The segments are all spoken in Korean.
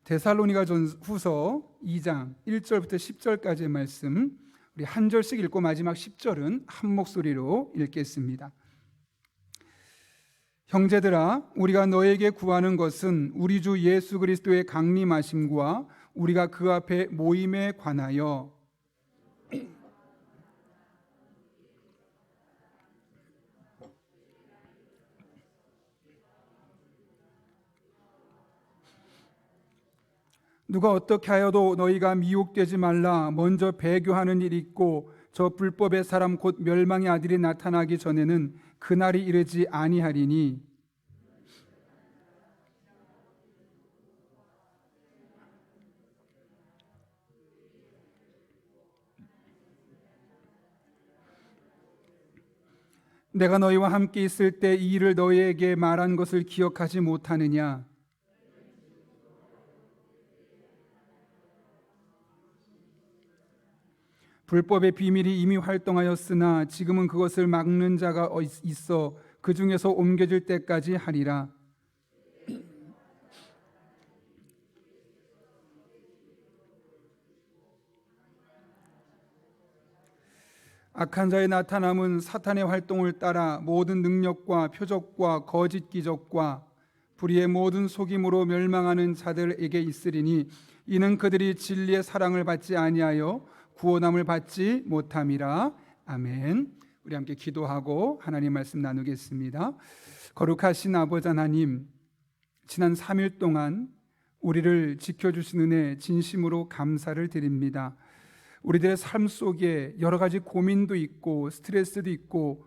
데살로니가전후서 2장 1절부터 10절까지의 말씀, 우리 한 절씩 읽고 마지막 10절은 한 목소리로 읽겠습니다. 형제들아, 우리가 너에게 구하는 것은 우리 주 예수 그리스도의 강림하심과 우리가 그 앞에 모임에 관하여 누가 어떻게 하여도 너희가 미혹되지 말라. 먼저 배교하는 일이 있고 저 불법의 사람 곧 멸망의 아들이 나타나기 전에는 그날이 이르지 아니하리니 내가 너희와 함께 있을 때 이 일을 너희에게 말한 것을 기억하지 못하느냐. 불법의 비밀이 이미 활동하였으나 지금은 그것을 막는 자가 있어 그 중에서 옮겨질 때까지 하리라. 악한 자의 나타남은 사탄의 활동을 따라 모든 능력과 표적과 거짓 기적과 불의의 모든 속임으로 멸망하는 자들에게 있으리니 이는 그들이 진리의 사랑을 받지 아니하여 구원함을 받지 못함이라. 아멘. 우리 함께 기도하고 하나님 말씀 나누겠습니다. 거룩하신 아버지 하나님, 지난 3일 동안 우리를 지켜주신 은혜 진심으로 감사를 드립니다. 우리들의 삶 속에 여러 가지 고민도 있고 스트레스도 있고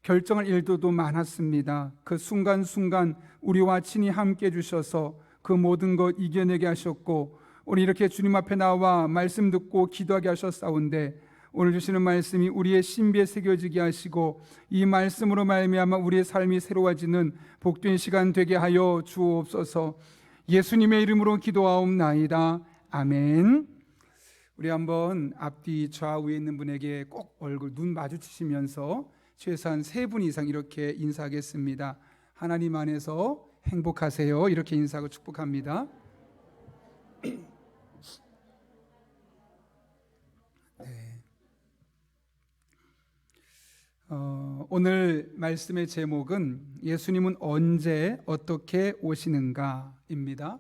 결정할 일도 많았습니다. 그 순간순간 우리와 친히 함께 해주셔서 그 모든 것 이겨내게 하셨고, 오늘 이렇게 주님 앞에 나와 말씀 듣고 기도하게 하셨사온데, 오늘 주시는 말씀이 우리의 신비에 새겨지게 하시고 이 말씀으로 말미암아 우리의 삶이 새로워지는 복된 시간 되게 하여 주옵소서. 예수님의 이름으로 기도하옵나이다. 아멘. 우리 한번 앞뒤 좌우에 있는 분에게 꼭 얼굴 눈 마주치시면서 최소한 3분 이상 이렇게 인사하겠습니다. 하나님 안에서 행복하세요. 이렇게 인사하고 축복합니다. 네. 오늘 말씀의 제목은 예수님은 언제 어떻게 오시는가입니다.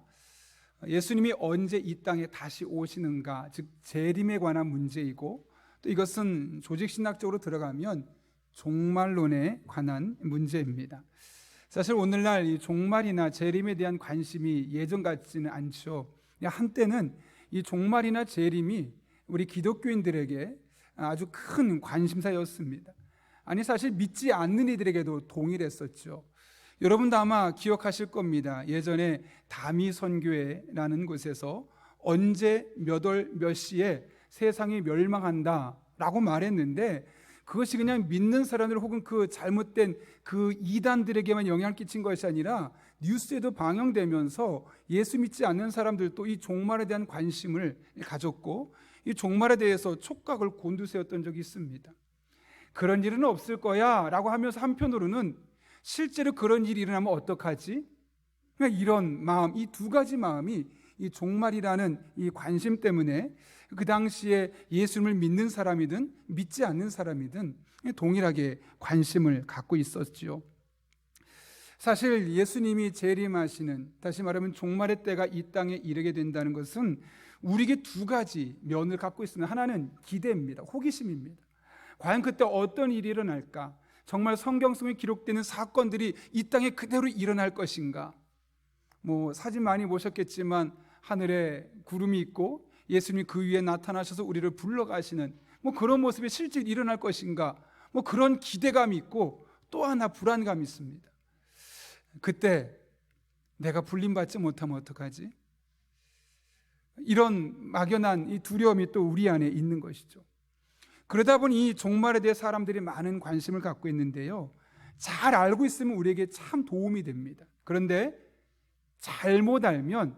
예수님이 언제 이 땅에 다시 오시는가, 즉 재림에 관한 문제이고, 또 이것은 조직신학적으로 들어가면 종말론에 관한 문제입니다. 사실 오늘날 이 종말이나 재림에 대한 관심이 예전 같지는 않죠. 한때는 이 종말이나 재림이 우리 기독교인들에게 아주 큰 관심사였습니다. 아니, 사실 믿지 않는 이들에게도 동일했었죠. 여러분도 아마 기억하실 겁니다. 예전에 다미선교회라는 곳에서 언제 몇 월 몇 시에 세상이 멸망한다라고 말했는데, 그것이 그냥 믿는 사람들 혹은 그 잘못된 그 이단들에게만 영향을 끼친 것이 아니라 뉴스에도 방영되면서 예수 믿지 않는 사람들도 이 종말에 대한 관심을 가졌고, 이 종말에 대해서 촉각을 곤두세웠던 적이 있습니다. 그런 일은 없을 거야 라고 하면서 한편으로는 실제로 그런 일이 일어나면 어떡하지? 이런 마음, 이 두 가지 마음이 이 종말이라는 이 관심 때문에 그 당시에 예수님을 믿는 사람이든 믿지 않는 사람이든 동일하게 관심을 갖고 있었죠. 사실 예수님이 재림하시는, 다시 말하면 종말의 때가 이 땅에 이르게 된다는 것은 우리에게 두 가지 면을 갖고 있습니다. 하나는 기대입니다. 호기심입니다. 과연 그때 어떤 일이 일어날까? 정말 성경 속에 기록되는 사건들이 이 땅에 그대로 일어날 것인가? 사진 많이 보셨겠지만 하늘에 구름이 있고 예수님이 그 위에 나타나셔서 우리를 불러가시는 그런 모습이 실제 일어날 것인가? 그런 기대감이 있고, 또 하나 불안감이 있습니다. 그때 내가 불림받지 못하면 어떡하지? 이런 막연한 이 두려움이 또 우리 안에 있는 것이죠. 그러다 보니 이 종말에 대해 사람들이 많은 관심을 갖고 있는데요, 잘 알고 있으면 우리에게 참 도움이 됩니다. 그런데 잘못 알면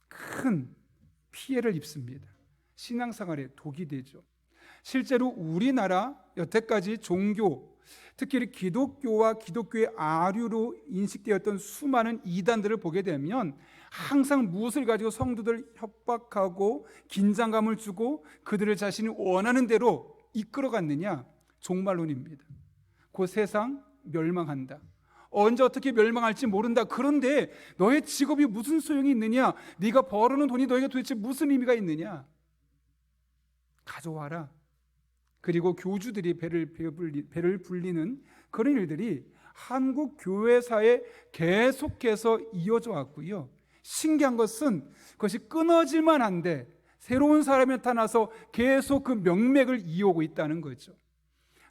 큰 피해를 입습니다. 신앙생활에 독이 되죠. 실제로 우리나라 여태까지 종교, 특히 기독교와 기독교의 아류로 인식되었던 수많은 이단들을 보게 되면 항상 무엇을 가지고 성도들 협박하고 긴장감을 주고 그들을 자신이 원하는 대로 이끌어갔느냐? 종말론입니다. 그 세상 멸망한다. 언제 어떻게 멸망할지 모른다. 그런데 너의 직업이 무슨 소용이 있느냐? 네가 벌어놓은 돈이 너에게 도대체 무슨 의미가 있느냐? 가져와라. 그리고 교주들이 배를 불리는 그런 일들이 한국 교회사에 계속해서 이어져 왔고요. 신기한 것은 그것이 끊어질만 한데 새로운 사람이 나타나서 계속 그 명맥을 이어오고 있다는 거죠.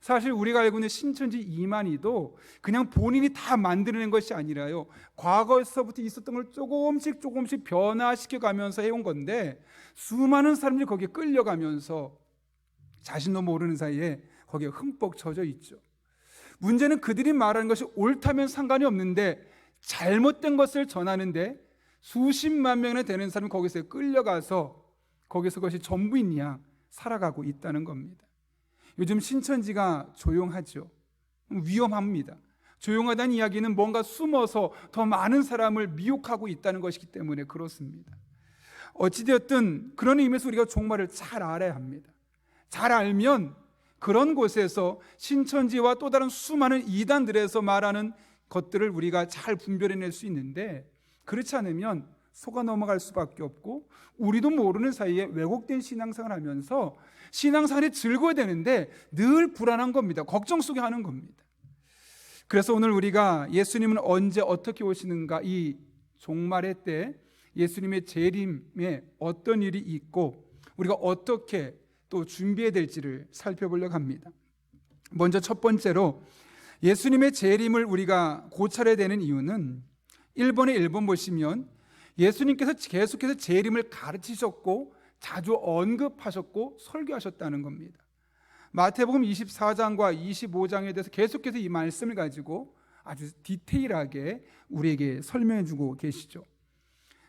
사실 우리가 알고 있는 신천지 이만희도 그냥 본인이 다 만들어낸 것이 아니라요, 과거에서부터 있었던 걸 조금씩 변화시켜가면서 해온 건데, 수많은 사람들이 거기에 끌려가면서 자신도 모르는 사이에 거기에 흠뻑 젖어 있죠. 문제는 그들이 말하는 것이 옳다면 상관이 없는데 잘못된 것을 전하는데 수십만 명이나 되는 사람이 거기서 끌려가서 거기서 그것이 전부인 양 살아가고 있다는 겁니다. 요즘 신천지가 조용하죠. 위험합니다. 조용하다는 이야기는 뭔가 숨어서 더 많은 사람을 미혹하고 있다는 것이기 때문에 그렇습니다. 어찌되었든 그런 의미에서 우리가 종말을 잘 알아야 합니다. 잘 알면 그런 곳에서 신천지와 또 다른 수많은 이단들에서 말하는 것들을 우리가 잘 분별해낼 수 있는데, 그렇지 않으면 속아 넘어갈 수밖에 없고 우리도 모르는 사이에 왜곡된 신앙생활을 하면서 신앙생활이 즐거워야 되는데 늘 불안한 겁니다. 걱정 속에 하는 겁니다. 그래서 오늘 우리가 예수님은 언제 어떻게 오시는가, 이 종말의 때 예수님의 재림에 어떤 일이 있고 우리가 어떻게 또 준비해야 될지를 살펴보려고 합니다. 먼저 첫 번째로 예수님의 재림을 우리가 고찰해야 되는 이유는 1번에 1번 보시면 예수님께서 계속해서 재림을 가르치셨고 자주 언급하셨고 설교하셨다는 겁니다. 마태복음 24장과 25장에 대해서 계속해서 이 말씀을 가지고 아주 디테일하게 우리에게 설명해 주고 계시죠.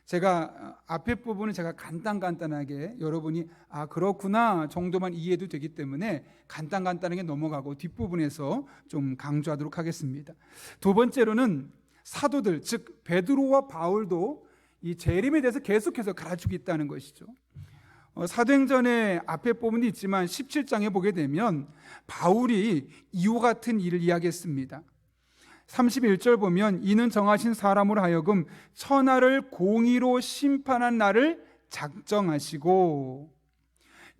제가 앞에 부분은 제가 간단하게 여러분이 그렇구나 정도만 이해해도 되기 때문에 간단하게 넘어가고 뒷부분에서 좀 강조하도록 하겠습니다. 두 번째로는 사도들, 즉 베드로와 바울도 이 재림에 대해서 계속해서 가르치고 있다는 것이죠. 사도행전의 앞에 부분도 있지만 17장에 보게 되면 바울이 이와 같은 일을 이야기했습니다. 31절 보면 이는 정하신 사람으로 하여금 천하를 공의로 심판한 날을 작정하시고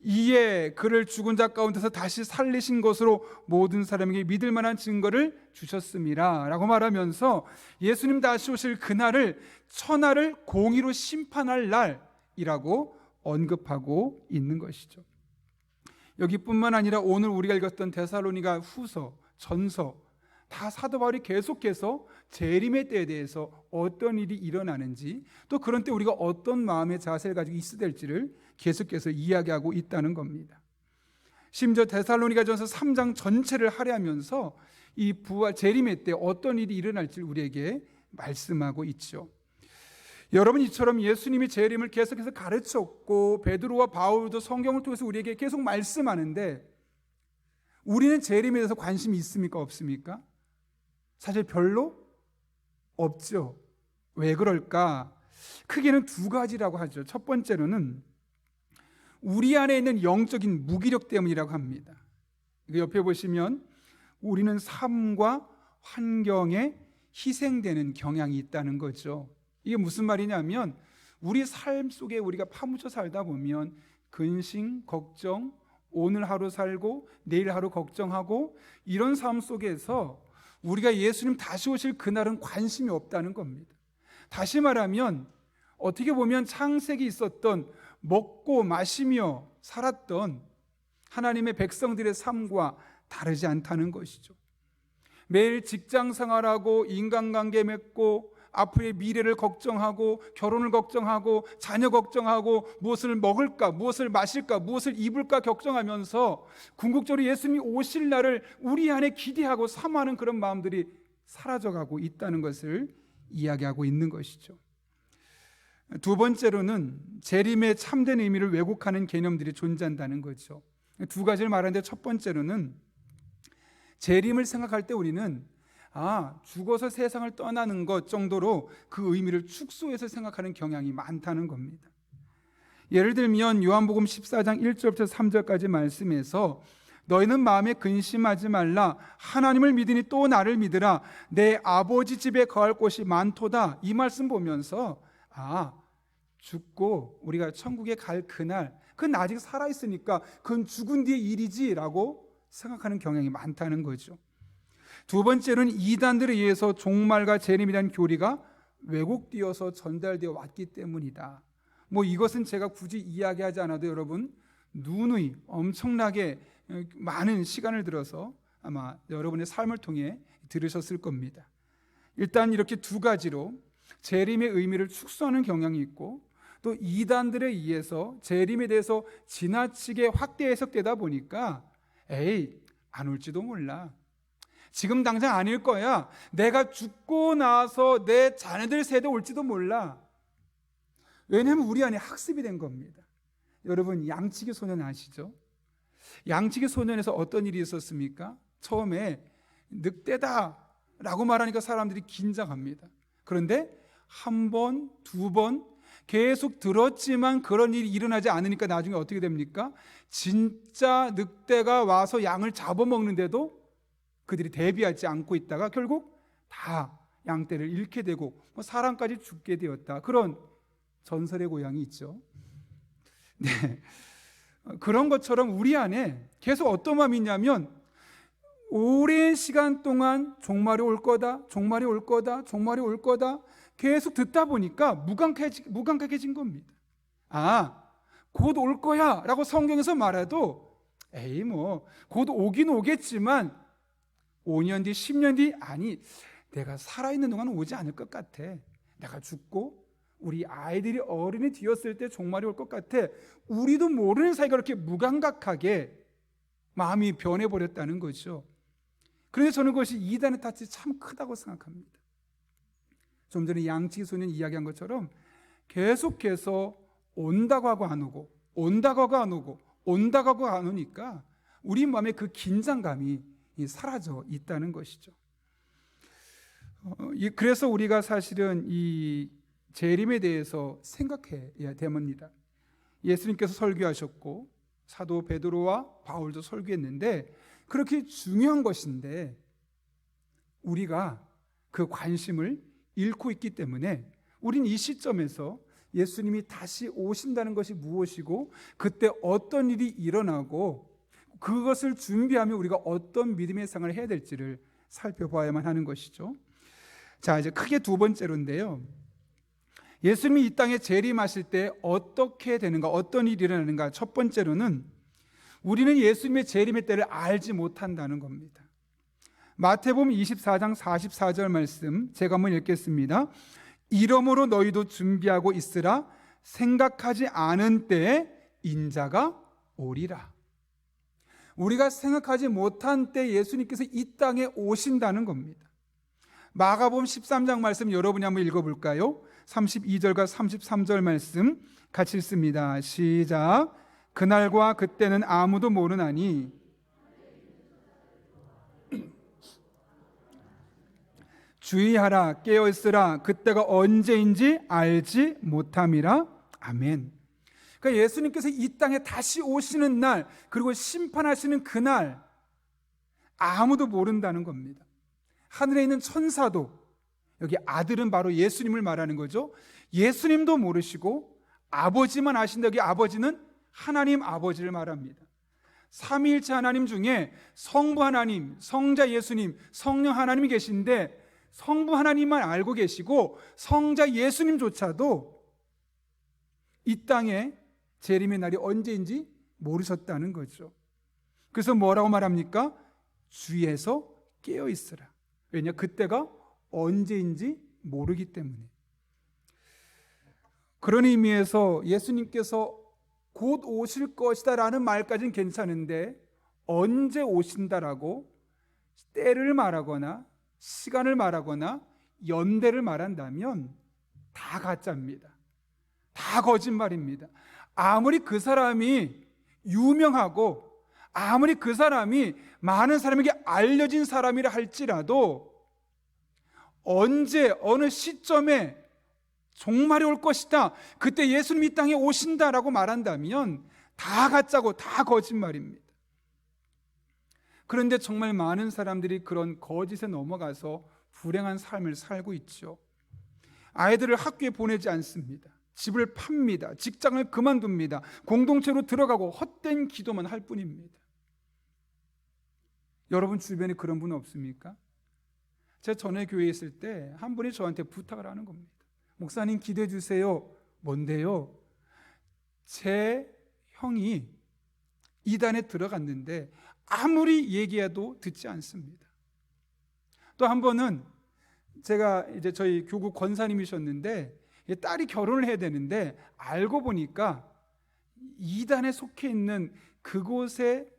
이에 그를 죽은 자 가운데서 다시 살리신 것으로 모든 사람에게 믿을 만한 증거를 주셨음이라 라고 말하면서 예수님 다시 오실 그날을 천하를 공의로 심판할 날이라고 언급하고 있는 것이죠. 여기뿐만 아니라 오늘 우리가 읽었던 데살로니가 후서, 전서 다 사도 바울이 계속해서 재림의 때에 대해서 어떤 일이 일어나는지, 또 그런 때 우리가 어떤 마음의 자세를 가지고 있어야 될지를 계속해서 이야기하고 있다는 겁니다. 심지어 데살로니가전서 3장 전체를 할애하면서 이 부활 재림의 때 어떤 일이 일어날지를 우리에게 말씀하고 있죠. 여러분, 이처럼 예수님이 재림을 계속해서 가르쳤고 베드로와 바울도 성경을 통해서 우리에게 계속 말씀하는데 우리는 재림에 대해서 관심이 있습니까? 없습니까? 사실 별로 없죠. 왜 그럴까? 크게는 두 가지라고 하죠. 첫 번째로는 우리 안에 있는 영적인 무기력 때문이라고 합니다. 옆에 보시면 우리는 삶과 환경에 희생되는 경향이 있다는 거죠. 이게 무슨 말이냐면 우리 삶 속에 우리가 파묻혀 살다 보면 근심, 걱정, 오늘 하루 살고 내일 하루 걱정하고 이런 삶 속에서 우리가 예수님 다시 오실 그날은 관심이 없다는 겁니다. 다시 말하면 어떻게 보면 창세기 있었던 먹고 마시며 살았던 하나님의 백성들의 삶과 다르지 않다는 것이죠. 매일 직장 생활하고 인간관계 맺고 앞으로의 미래를 걱정하고 결혼을 걱정하고 자녀 걱정하고 무엇을 먹을까, 무엇을 마실까, 무엇을 입을까 걱정하면서 궁극적으로 예수님이 오실 날을 우리 안에 기대하고 사모하는 그런 마음들이 사라져가고 있다는 것을 이야기하고 있는 것이죠. 두 번째로는 재림의 참된 의미를 왜곡하는 개념들이 존재한다는 거죠. 두 가지를 말하는데 첫 번째로는 재림을 생각할 때 우리는 죽어서 세상을 떠나는 것 정도로 그 의미를 축소해서 생각하는 경향이 많다는 겁니다. 예를 들면 요한복음 14장 1절부터 3절까지 말씀에서 너희는 마음에 근심하지 말라. 하나님을 믿으니 또 나를 믿으라. 내 아버지 집에 거할 곳이 많도다. 이 말씀 보면서 죽고 우리가 천국에 갈 그날, 그건 아직 살아있으니까 그건 죽은 뒤의 일이지라고 생각하는 경향이 많다는 거죠. 두 번째로는 이단들에 의해서 종말과 재림이라는 교리가 왜곡되어서 전달되어 왔기 때문이다. 이것은 제가 굳이 이야기하지 않아도 여러분 누누이 엄청나게 많은 시간을 들어서 아마 여러분의 삶을 통해 들으셨을 겁니다. 일단 이렇게 두 가지로 재림의 의미를 축소하는 경향이 있고, 또 이단들에 의해서 재림에 대해서 지나치게 확대 해석되다 보니까 안 올지도 몰라, 지금 당장 아닐 거야, 내가 죽고 나서 내 자녀들 세대 올지도 몰라. 왜냐하면 우리 안에 학습이 된 겁니다. 여러분 양치기 소년 아시죠? 양치기 소년에서 어떤 일이 있었습니까? 처음에 늑대다 라고 말하니까 사람들이 긴장합니다. 그런데 한 번, 두 번 계속 들었지만 그런 일이 일어나지 않으니까 나중에 어떻게 됩니까? 진짜 늑대가 와서 양을 잡아먹는데도 그들이 대비하지 않고 있다가 결국 다 양떼를 잃게 되고 사람까지 죽게 되었다. 그런 전설의 고향이 있죠. 네, 그런 것처럼 우리 안에 계속 어떤 마음이 있냐면 오랜 시간 동안 종말이 올 거다, 종말이 올 거다, 종말이 올 거다 계속 듣다 보니까 무감각해진 겁니다. 곧 올 거야 라고 성경에서 말해도 곧 오긴 오겠지만 5년 뒤, 10년 뒤, 내가 살아있는 동안 오지 않을 것 같아. 내가 죽고 우리 아이들이 어른이 되었을 때 종말이 올 것 같아. 우리도 모르는 사이가 그렇게 무감각하게 마음이 변해버렸다는 거죠. 그런데 저는 그것이 이단의 탓이 참 크다고 생각합니다. 좀 전에 양치기 소년 이야기한 것처럼 계속해서 온다고 하고 안 오고, 온다고 하고 안 오고, 온다고 하고 안 오니까 우리 마음에 그 긴장감이 사라져 있다는 것이죠. 그래서 우리가 사실은 이 재림에 대해서 생각해야 됩니다. 예수님께서 설교하셨고 사도 베드로와 바울도 설교했는데 그렇게 중요한 것인데 우리가 그 관심을 잃고 있기 때문에 우린 이 시점에서 예수님이 다시 오신다는 것이 무엇이고 그때 어떤 일이 일어나고 그것을 준비하며 우리가 어떤 믿음의 생활을 해야 될지를 살펴봐야만 하는 것이죠. 자, 이제 크게 두 번째로인데요, 예수님이 이 땅에 재림하실 때 어떻게 되는가, 어떤 일이 일어나는가. 첫 번째로는 우리는 예수님의 재림의 때를 알지 못한다는 겁니다. 마태복음 24장 44절 말씀 제가 한번 읽겠습니다. 이러므로 너희도 준비하고 있으라. 생각하지 않은 때에 인자가 오리라. 우리가 생각하지 못한 때 예수님께서 이 땅에 오신다는 겁니다. 마가복음 13장 말씀 여러분이 한번 읽어볼까요? 32절과 33절 말씀 같이 읽습니다. 시작. 그날과 그때는 아무도 모르나니 주의하라, 깨어있으라. 그때가 언제인지 알지 못함이라. 아멘. 그러니까 예수님께서 이 땅에 다시 오시는 날, 그리고 심판하시는 그날 아무도 모른다는 겁니다. 하늘에 있는 천사도, 여기 아들은 바로 예수님을 말하는 거죠. 예수님도 모르시고 아버지만 아신다. 여기 아버지는 하나님 아버지를 말합니다. 삼위일체 하나님 중에 성부 하나님, 성자 예수님, 성령 하나님이 계신데 성부 하나님만 알고 계시고 성자 예수님조차도 이 땅에 재림의 날이 언제인지 모르셨다는 거죠. 그래서 뭐라고 말합니까? 주의해서 깨어 있으라. 왜냐? 그때가 언제인지 모르기 때문에. 그런 의미에서 예수님께서 곧 오실 것이다 라는 말까지는 괜찮은데 언제 오신다라고 때를 말하거나 시간을 말하거나 연대를 말한다면 다 가짜입니다. 다 거짓말입니다. 아무리 그 사람이 유명하고 아무리 그 사람이 많은 사람에게 알려진 사람이라 할지라도 언제 어느 시점에 종말이 올 것이다, 그때 예수님이 이 땅에 오신다라고 말한다면 다 가짜고 다 거짓말입니다. 그런데 정말 많은 사람들이 그런 거짓에 넘어가서 불행한 삶을 살고 있죠. 아이들을 학교에 보내지 않습니다. 집을 팝니다. 직장을 그만둡니다. 공동체로 들어가고 헛된 기도만 할 뿐입니다. 여러분 주변에 그런 분 없습니까? 제가 전에 교회에 있을 때 한 분이 저한테 부탁을 하는 겁니다. 목사님 기도해 주세요. 뭔데요? 제 형이 이단에 들어갔는데 아무리 얘기해도 듣지 않습니다. 또 한 번은 제가 이제 저희 교구 권사님이셨는데 딸이 결혼을 해야 되는데 알고 보니까 이단에 속해 있는 그곳에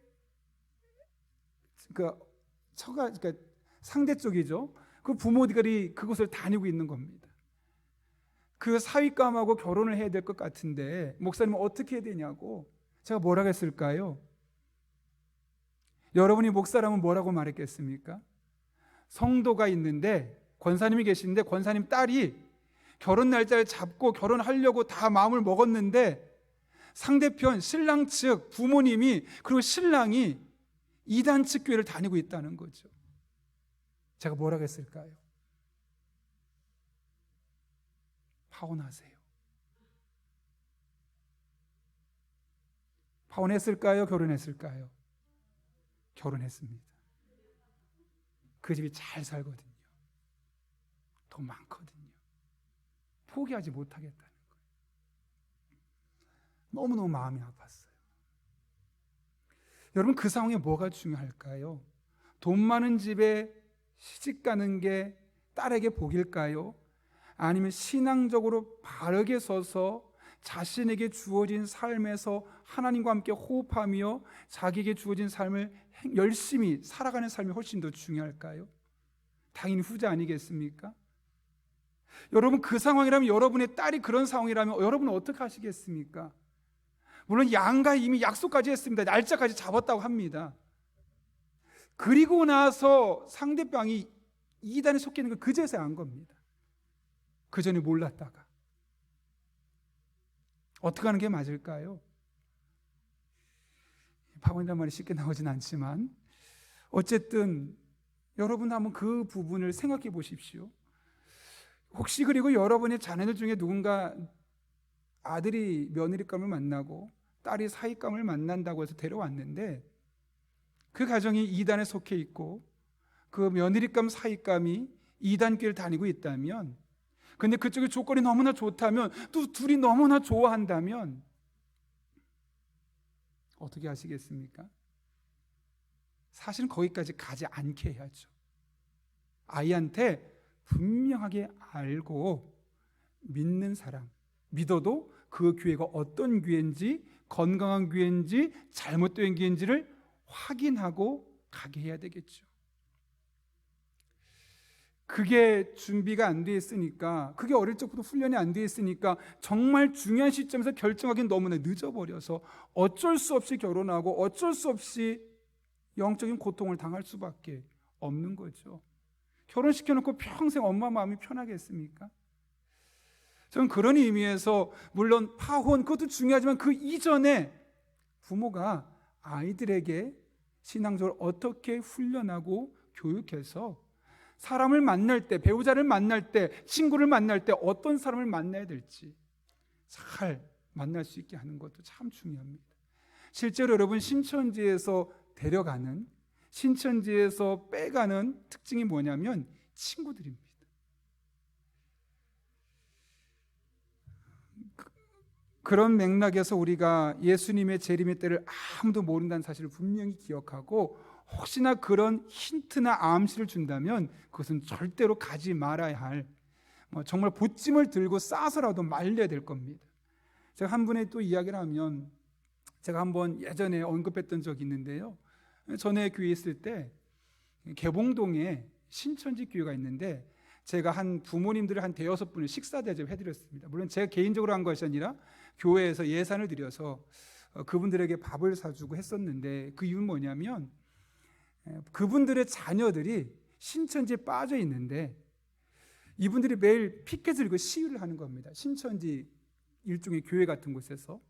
그러니까 상대 쪽이죠. 그 부모들이 그곳을 다니고 있는 겁니다. 그 사위감하고 결혼을 해야 될 것 같은데 목사님은 어떻게 해야 되냐고 제가 뭐라고 했을까요? 여러분이 목사라면 뭐라고 말했겠습니까? 성도가 있는데 권사님이 계시는데 권사님 딸이 결혼 날짜를 잡고 결혼하려고 다 마음을 먹었는데 상대편 신랑 측 부모님이 그리고 신랑이 이단 측 교회를 다니고 있다는 거죠. 제가 뭐라고 했을까요? 파혼하세요. 파혼했을까요? 결혼했을까요? 결혼했습니다. 그 집이 잘 살거든요. 돈 많거든요. 포기하지 못하겠다는 거예요. 너무너무 마음이 아팠어요. 여러분 그 상황에 뭐가 중요할까요? 돈 많은 집에 시집 가는 게 딸에게 복일까요? 아니면 신앙적으로 바르게 서서 자신에게 주어진 삶에서 하나님과 함께 호흡하며 자기에게 주어진 삶을 열심히 살아가는 삶이 훨씬 더 중요할까요? 당연히 후자 아니겠습니까? 여러분 그 상황이라면, 여러분의 딸이 그런 상황이라면 여러분은 어떻게 하시겠습니까? 물론 양가 이미 약속까지 했습니다. 날짜까지 잡았다고 합니다. 그리고 나서 상대방이 이단에 속해 있는 걸 그제서야 안 겁니다. 그 전에 몰랐다가. 어떻게 하는 게 맞을까요? 파혼이란 말이 쉽게 나오진 않지만 어쨌든 여러분 한번 그 부분을 생각해 보십시오. 혹시 그리고 여러분의 자녀들 중에 누군가 아들이 며느리감을 만나고 딸이 사위감을 만난다고 해서 데려왔는데 그 가정이 이단에 속해 있고 그 며느리감 사위감이 이단교를 다니고 있다면, 근데 그쪽의 조건이 너무나 좋다면, 또 둘이 너무나 좋아한다면 어떻게 하시겠습니까? 사실은 거기까지 가지 않게 해야죠. 아이한테 분명하게 알고 믿는 사람, 믿어도 그 교회가 어떤 교회인지, 건강한 교회인지 잘못된 교회인지를 확인하고 가게 해야 되겠죠. 그게 준비가 안 돼 있으니까, 그게 어릴 적부터 훈련이 안 돼 있으니까 정말 중요한 시점에서 결정하기는 너무나 늦어버려서 어쩔 수 없이 결혼하고 어쩔 수 없이 영적인 고통을 당할 수밖에 없는 거죠. 결혼시켜놓고 평생 엄마 마음이 편하겠습니까? 저는 그런 의미에서 물론 파혼 그것도 중요하지만 그 이전에 부모가 아이들에게 신앙적으로 어떻게 훈련하고 교육해서 사람을 만날 때, 배우자를 만날 때, 친구를 만날 때 어떤 사람을 만나야 될지 잘 만날 수 있게 하는 것도 참 중요합니다. 실제로 여러분 신천지에서 데려가는, 신천지에서 빼가는 특징이 뭐냐면 친구들입니다. 그런 맥락에서 우리가 예수님의 재림의 때를 아무도 모른다는 사실을 분명히 기억하고, 혹시나 그런 힌트나 암시를 준다면 그것은 절대로 가지 말아야 할, 정말 보찜을 들고 싸서라도 말려야 될 겁니다. 제가 한 분의 또 이야기를 하면, 제가 한번 예전에 언급했던 적이 있는데요, 전에 교회에 있을 때 개봉동에 신천지 교회가 있는데 제가 한 부모님들을 한 대여섯 분을 식사 대접을 해드렸습니다. 물론 제가 개인적으로 한 것이 아니라 교회에서 예산을 들여서 그분들에게 밥을 사주고 했었는데, 그 이유는 뭐냐면 그분들의 자녀들이 신천지에 빠져 있는데 이분들이 매일 피켓을 들고 시위를 하는 겁니다. 신천지 일종의 교회 같은 곳에서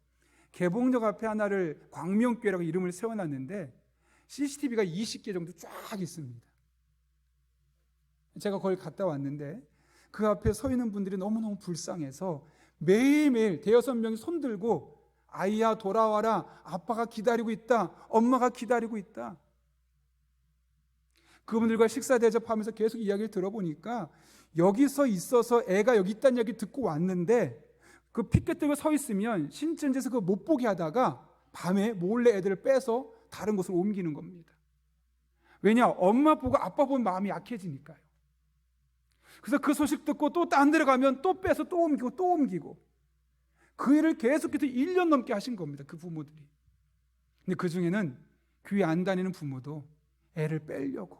개봉역 앞에 하나를 광명교회라고 이름을 세워놨는데 CCTV가 20개 정도 쫙 있습니다. 제가 거기 갔다 왔는데 그 앞에 서 있는 분들이 너무너무 불쌍해서 매일매일 대여섯 명이 손들고 아이야 돌아와라, 아빠가 기다리고 있다, 엄마가 기다리고 있다. 그분들과 식사 대접하면서 계속 이야기를 들어보니까 여기서 있어서 애가 여기 있다는 얘기 듣고 왔는데 그 피켓 들고 서 있으면 신천지에서 그거 못 보게 하다가 밤에 몰래 애들을 빼서 다른 곳으로 옮기는 겁니다. 왜냐? 엄마 보고 아빠 보면 마음이 약해지니까요. 그래서 그 소식 듣고 또 딴 데로 가면 또 빼서 또 옮기고 또 옮기고 그 일을 계속해서 1년 넘게 하신 겁니다. 그 부모들이. 근데 그 중에는 교회 안 다니는 부모도 애를 빼려고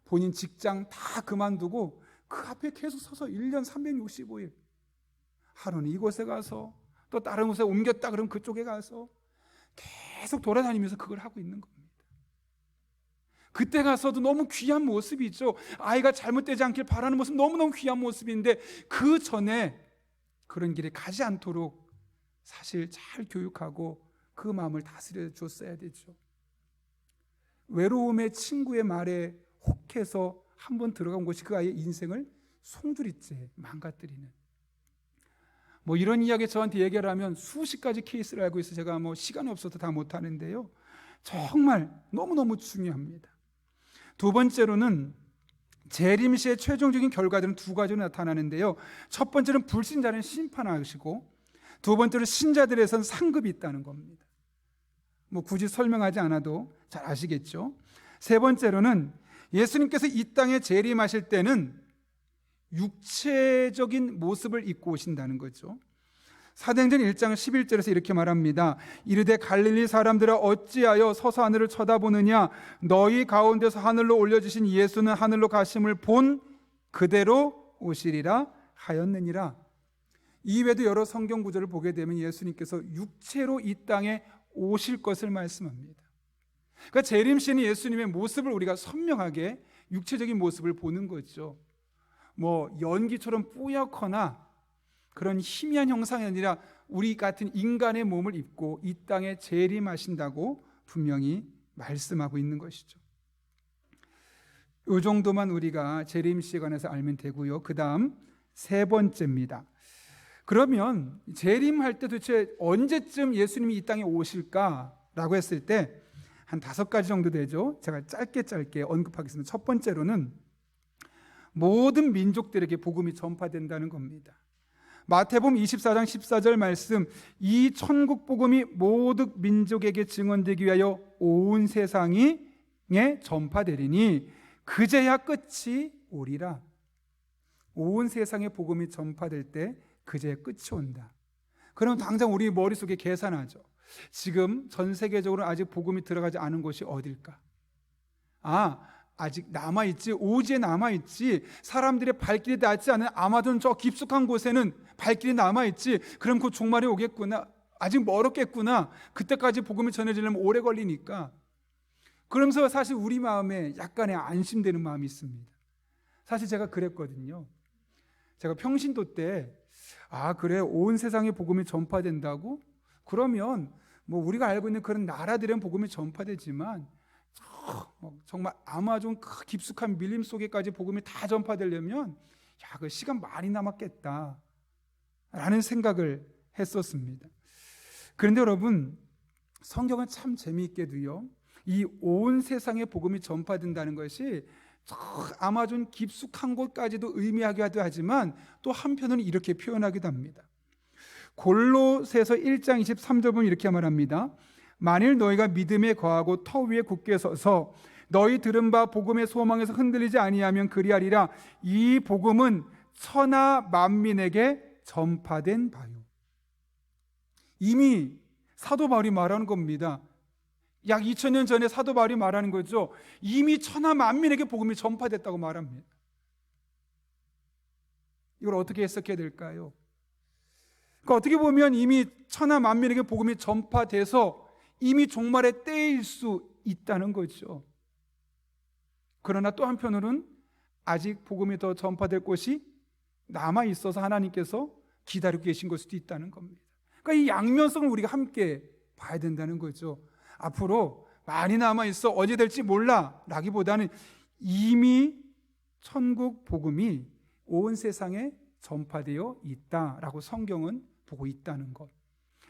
본인 직장 다 그만두고 그 앞에 계속 서서 1년 365일 하루는 이곳에 가서 또 다른 곳에 옮겼다 그러면 그쪽에 가서 계속 돌아다니면서 그걸 하고 있는 겁니다. 그때 가서도 너무 귀한 모습이 있죠. 아이가 잘못되지 않길 바라는 모습 너무너무 귀한 모습인데 그 전에 그런 길에 가지 않도록 사실 잘 교육하고 그 마음을 다스려 줬어야 되죠. 외로움의 친구의 말에 혹해서 한번 들어간 곳이 그 아이의 인생을 송두리째 망가뜨리는 이런 이야기 저한테 얘기를 하면 수십 가지 케이스를 알고 있어서 제가 시간이 없어서 다 못하는데요. 정말 너무너무 중요합니다. 두 번째로는 재림시의 최종적인 결과들은 두 가지로 나타나는데요. 첫 번째는 불신자는 심판하시고 두 번째로 신자들에선 상급이 있다는 겁니다. 굳이 설명하지 않아도 잘 아시겠죠. 세 번째로는 예수님께서 이 땅에 재림하실 때는 육체적인 모습을 입고 오신다는 거죠. 사도행전 1장 11절에서 이렇게 말합니다. 이르되 갈릴리 사람들아 어찌하여 서서 하늘을 쳐다보느냐 너희 가운데서 하늘로 올려주신 예수는 하늘로 가심을 본 그대로 오시리라 하였느니라. 이외에도 여러 성경 구절을 보게 되면 예수님께서 육체로 이 땅에 오실 것을 말씀합니다. 그러니까 재림시는 예수님의 모습을 우리가 선명하게 육체적인 모습을 보는 거죠. 연기처럼 뿌옇거나 그런 희미한 형상이 아니라 우리 같은 인간의 몸을 입고 이 땅에 재림하신다고 분명히 말씀하고 있는 것이죠. 이 정도만 우리가 재림시에 관해서 알면 되고요. 그 다음 세 번째입니다. 그러면 재림할 때 도대체 언제쯤 예수님이 이 땅에 오실까라고 했을 때 한 5가지 정도 되죠. 제가 짧게 언급하겠습니다. 첫 번째로는 모든 민족들에게 복음이 전파된다는 겁니다. 마태복음 24장 14절 말씀, 이 천국 복음이 모든 민족에게 증언되기 위하여 온 세상에 전파되리니 그제야 끝이 오리라. 온 세상에 복음이 전파될 때 그제야 끝이 온다. 그럼 당장 우리 머릿속에 계산하죠. 지금 전 세계적으로 아직 복음이 들어가지 않은 곳이 어딜까? 아직 남아있지, 오지에 남아있지. 사람들의 발길이 닿지 않은 아마존 저 깊숙한 곳에는 발길이 남아있지. 그럼 그 종말이 오겠구나. 아직 멀었겠구나. 그때까지 복음이 전해지려면 오래 걸리니까. 그러면서 사실 우리 마음에 약간의 안심되는 마음이 있습니다. 사실 제가 그랬거든요. 제가 평신도 때 그래, 온 세상에 복음이 전파된다고? 그러면 우리가 알고 있는 그런 나라들은 복음이 전파되지만 정말 아마존 깊숙한 밀림 속에까지 복음이 다 전파되려면 그 시간 많이 남았겠다 라는 생각을 했었습니다. 그런데 여러분, 성경은 참 재미있게도요, 이 온 세상에 복음이 전파된다는 것이 아마존 깊숙한 곳까지도 의미하기도 하지만 또 한편으로는 이렇게 표현하기도 합니다. 골로새서 1장 23절 보면 이렇게 말합니다. 만일 너희가 믿음에 거하고 터 위에 굳게 서서 너희 들은 바 복음의 소망에서 흔들리지 아니하면 그리하리라. 이 복음은 천하 만민에게 전파된 바요. 이미 사도 바울이 말하는 겁니다. 약 2000년 전에 사도 바울이 말하는 거죠. 이미 천하 만민에게 복음이 전파됐다고 말합니다. 이걸 어떻게 해석해야 될까요? 그러니까 어떻게 보면 이미 천하 만민에게 복음이 전파돼서 이미 종말의 때일 수 있다는 거죠. 그러나 또 한편으로는 아직 복음이 더 전파될 곳이 남아 있어서 하나님께서 기다리고 계신 걸 수도 있다는 겁니다. 그러니까 이 양면성을 우리가 함께 봐야 된다는 거죠. 앞으로 많이 남아 있어 어디 될지 몰라 라기보다는 이미 천국 복음이 온 세상에 전파되어 있다라고 성경은 보고 있다는 것.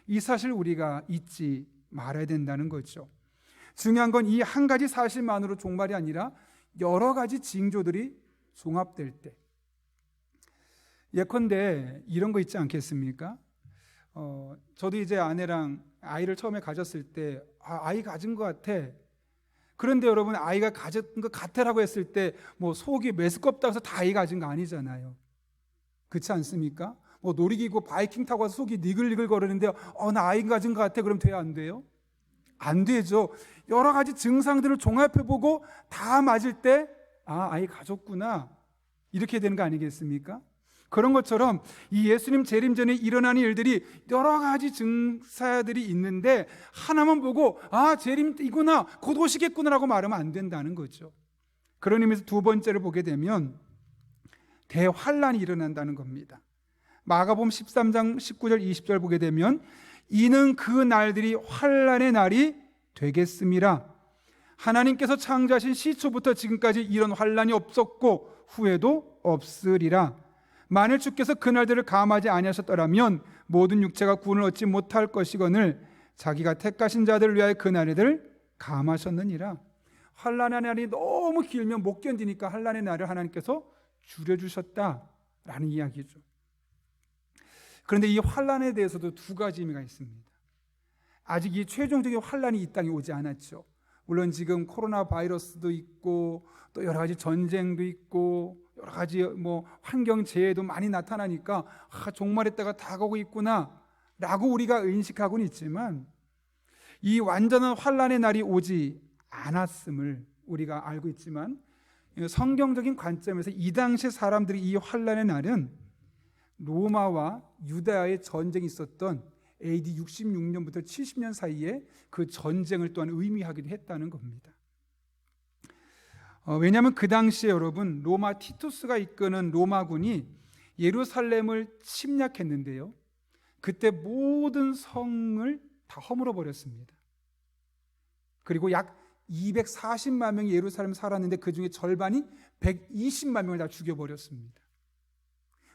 이 사실 우리가 잊지 말아야 된다는 거죠. 중요한 건 이 한 가지 사실만으로 종말이 아니라 여러 가지 징조들이 종합될 때, 예컨대 이런 거 있지 않겠습니까? 저도 이제 아내랑 아이를 처음에 가졌을 때 아이 가진 것 같아. 그런데 여러분, 아이가 가진 것 같아라고 했을 때 뭐 속이 메스껍다고 해서 다 아이 가진 거 아니잖아요. 그렇지 않습니까? 뭐 놀이기구 바이킹 타고 와서 속이 니글니글 거리는데 나 아이 가진 것 같아. 그럼 돼요, 안 돼요? 안 되죠. 여러 가지 증상들을 종합해보고 다 맞을 때 아이 가졌구나, 이렇게 되는 거 아니겠습니까? 그런 것처럼 이 예수님 재림 전에 일어나는 일들이 여러 가지 증사들이 있는데 하나만 보고 재림 이구나, 곧 오시겠구나라고 말하면 안 된다는 거죠. 그런 의미에서 두 번째를 보게 되면 대환란이 일어난다는 겁니다. 마가복음 13장 19절 20절 보게 되면 이는 그 날들이 환란의 날이 되겠음이라. 하나님께서 창조하신 시초부터 지금까지 이런 환란이 없었고 후에도 없으리라. 만일 주께서 그 날들을 감하지 아니하셨더라면 모든 육체가 구원을 얻지 못할 것이거늘 자기가 택하신 자들을 위하여 그 날들을 감하셨느니라. 환란의 날이 너무 길면 못 견디니까 환란의 날을 하나님께서 줄여주셨다라는 이야기죠. 그런데 이 환란에 대해서도 두 가지 의미가 있습니다. 아직 이 최종적인 환란이 이 땅에 오지 않았죠. 물론 지금 코로나 바이러스도 있고 또 여러 가지 전쟁도 있고 여러 가지 환경 재해도 많이 나타나니까 종말의 때가 다가오고 있구나라고 우리가 인식하고는 있지만 이 완전한 환란의 날이 오지 않았음을 우리가 알고 있지만 성경적인 관점에서 이 당시 사람들이 이 환란의 날은 로마와 유다의 전쟁이 있었던 AD 66년부터 70년 사이에 그 전쟁을 또한 의미하기도 했다는 겁니다. 왜냐하면 그 당시에 여러분, 로마 티투스가 이끄는 로마군이 예루살렘을 침략했는데요, 그때 모든 성을 다 허물어 버렸습니다. 그리고 약 240만 명이 예루살렘에 살았는데 그 중에 절반이 120만 명을 다 죽여버렸습니다.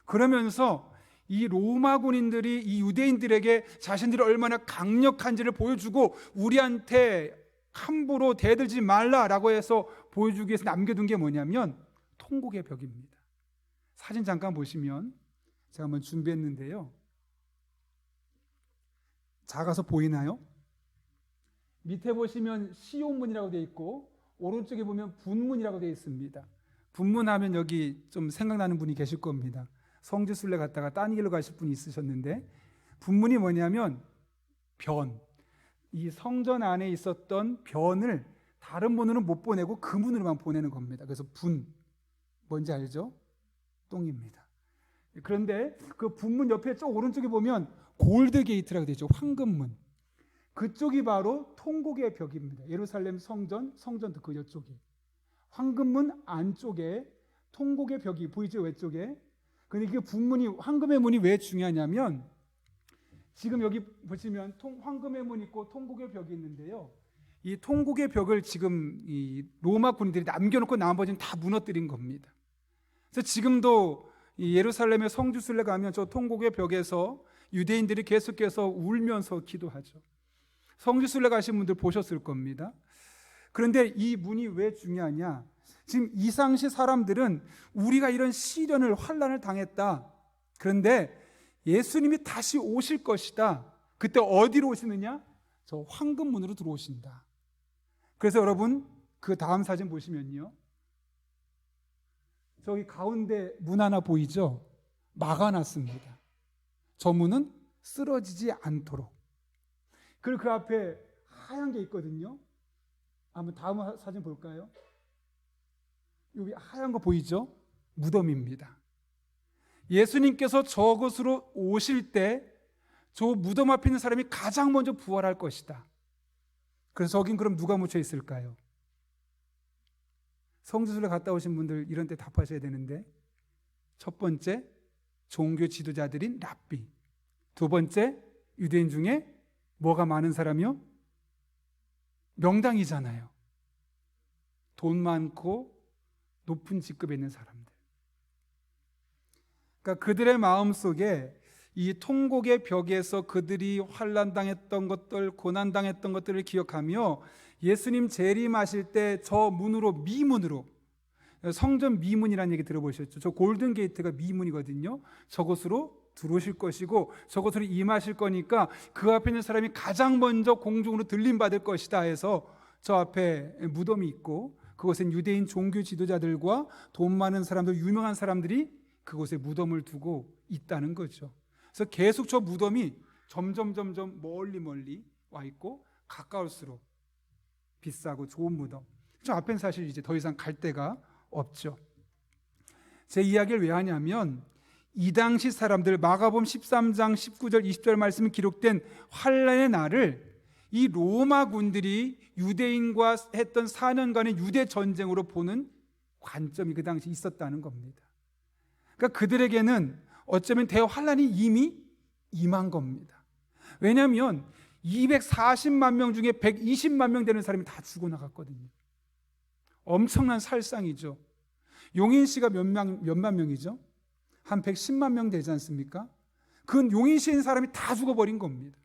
그러면서 이 로마 군인들이 이 유대인들에게 자신들이 얼마나 강력한지를 보여주고 우리한테 함부로 대들지 말라라고 해서 보여주기 위해서 남겨둔 게 뭐냐면 통곡의 벽입니다. 사진 잠깐 보시면 제가 한번 준비했는데요, 작아서 보이나요? 밑에 보시면 시온문이라고 되어 있고 오른쪽에 보면 분문이라고 되어 있습니다. 분문하면 여기 좀 생각나는 분이 계실 겁니다. 성지순례 갔다가 딴 길로 가실 분이 있으셨는데, 분문이 뭐냐면 변, 이 성전 안에 있었던 변을 다른 문으로 못 보내고 그 문으로만 보내는 겁니다. 그래서 분, 뭔지 알죠? 똥입니다. 그런데 그 분문 옆에 쪽 오른쪽에 보면 골드 게이트라고 되어 있죠. 황금문. 그쪽이 바로 통곡의 벽입니다. 예루살렘 성전도 그 옆쪽이. 황금문 안쪽에 통곡의 벽이 보이죠? 왼쪽에. 근데 그 분문이, 황금의 문이 왜 중요하냐면 지금 여기 보시면 황금의 문 있고 통곡의 벽이 있는데요, 이 통곡의 벽을 지금 이 로마 군인들이 남겨놓고 나머지는 다 무너뜨린 겁니다. 그래서 지금도 이 예루살렘의 성지순례 가면 저 통곡의 벽에서 유대인들이 계속해서 울면서 기도하죠. 성지순례 가신 분들 보셨을 겁니다. 그런데 이 문이 왜 중요하냐? 지금 이 당시 사람들은 우리가 이런 시련을, 환난을 당했다. 그런데 예수님이 다시 오실 것이다. 그때 어디로 오시느냐? 저 황금문으로 들어오신다. 그래서 여러분, 그 다음 사진 보시면요, 저기 가운데 문 하나 보이죠? 막아놨습니다. 저 문은 쓰러지지 않도록. 그리고 그 앞에 하얀 게 있거든요. 한번 다음 사진 볼까요? 여기 하얀 거 보이죠? 무덤입니다. 예수님께서 저곳으로 오실 때 저 무덤 앞에 있는 사람이 가장 먼저 부활할 것이다. 그래서 저긴 그럼 누가 묻혀 있을까요? 성지순례 갔다 오신 분들 이런 때 답하셔야 되는데, 첫 번째 종교 지도자들인 랍비. 두 번째, 유대인 중에 뭐가 많은 사람이요? 명당이잖아요. 돈 많고 높은 직급에 있는 사람들. 그러니까 그들의 마음속에 이 통곡의 벽에서 그들이 환난당했던 것들, 고난당했던 것들을 기억하며 예수님 재림하실 때 저 문으로, 미문으로, 성전 미문이라는 얘기 들어보셨죠? 저 골든 게이트가 미문이거든요. 저곳으로 들어오실 것이고 저곳으로 임하실 거니까 그 앞에 있는 사람이 가장 먼저 공중으로 들림받을 것이다 해서 저 앞에 무덤이 있고 그곳엔 유대인 종교 지도자들과 돈 많은 사람들, 유명한 사람들이 그곳에 무덤을 두고 있다는 거죠. 그래서 계속 저 무덤이 점점 멀리 와 있고 가까울수록 비싸고 좋은 무덤. 저 앞엔 사실 이제 더 이상 갈 데가 없죠. 제 이야기를 왜 하냐면 이 당시 사람들, 마가복음 13장 19절 20절 말씀이 기록된 환난의 날을 이 로마 군들이 유대인과 했던 4년간의 유대 전쟁으로 보는 관점이 그 당시 있었다는 겁니다. 그러니까 그들에게는 어쩌면 대환란이 이미 임한 겁니다. 왜냐하면 240만 명 중에 120만 명 되는 사람이 다 죽어나갔거든요. 엄청난 살상이죠. 용인시가 몇만 명이죠? 한 110만 명 되지 않습니까? 그 용인시에 있는 사람이 다 죽어버린 겁니다.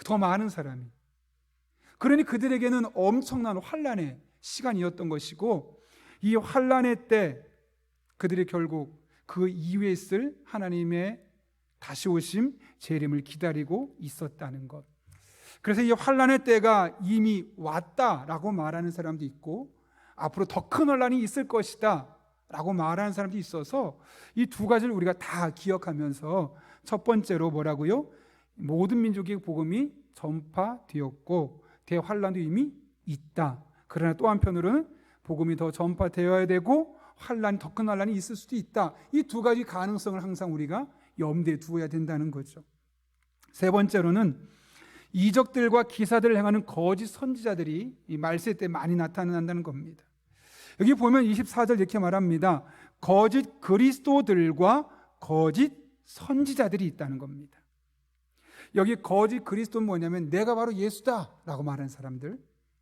더 많은 사람이. 그러니 그들에게는 엄청난 환란의 시간이었던 것이고 이 환란의 때 그들이 결국 그 이후에 있을 하나님의 다시 오심 재림을 기다리고 있었다는 것. 그래서 이 환란의 때가 이미 왔다라고 말하는 사람도 있고 앞으로 더 큰 환란이 있을 것이다 라고 말하는 사람도 있어서 이 두 가지를 우리가 다 기억하면서 첫 번째로 뭐라고요? 모든 민족의 복음이 전파되었고 대환란도 이미 있다. 그러나 또 한편으로는 복음이 더 전파되어야 되고 환란이 더 큰 환란이 있을 수도 있다. 이 두 가지 가능성을 항상 우리가 염두에 두어야 된다는 거죠. 세 번째로는 이적들과 기사들을 행하는 거짓 선지자들이 이 말세 때 많이 나타난다는 겁니다. 여기 보면 24절 이렇게 말합니다. 거짓 그리스도들과 거짓 선지자들이 있다는 겁니다. 여기 거짓 그리스도는 뭐냐면 내가 바로 예수다 라고 말하는 사람들,